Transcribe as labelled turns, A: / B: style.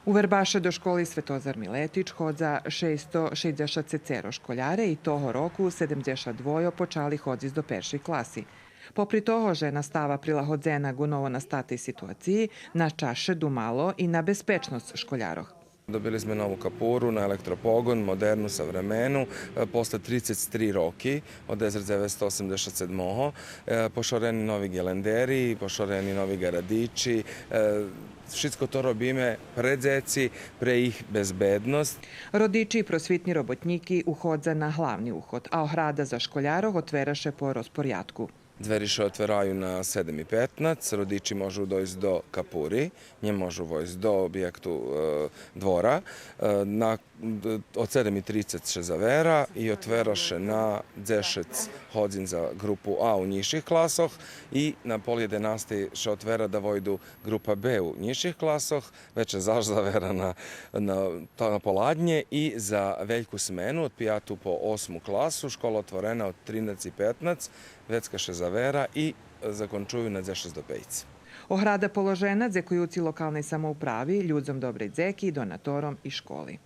A: U Вербаше до школи Светозар Милетич ходза 660 школяре і того року 72 почали ходзити до першої класи. Попри того, že настава прилагодзена gu novonastатій ситуації, на чаше думало і на безпечnost školjárov.
B: Dobili smo novu kapuru na elektropogon, modernu, savremenу, posle 33 roki, od 1987. Pošoreni novi gelenderi, pošoreni novi garadiči, Všetko to robíme pre djeci, pre ich bezbednost.
A: Родичі і просвітні роботніки уходза на главний уход, а ограда за школяров отвераше по розпорядку.
B: Dveri se otvaraju na 7:15, rodiči možu dojsť do kapuri, nje možu vojsť do objektu dvora. Od 7:30 še zavera i otveraše na 10 hodzin za grupu A u nižších klasoch i na 10:30 še otvera da vojdu grupa B u nižších klasoch, već je zaš zavera na poladnje i za veljku smenu od 5. po 8. klasu, škola otvorena od 13:15, Vecka še zavera i zakončuju na 6 do 5.
A: Ограда положена дзекуюці локальній самоуправі, людзям доброї дзеки, донatorom i školi.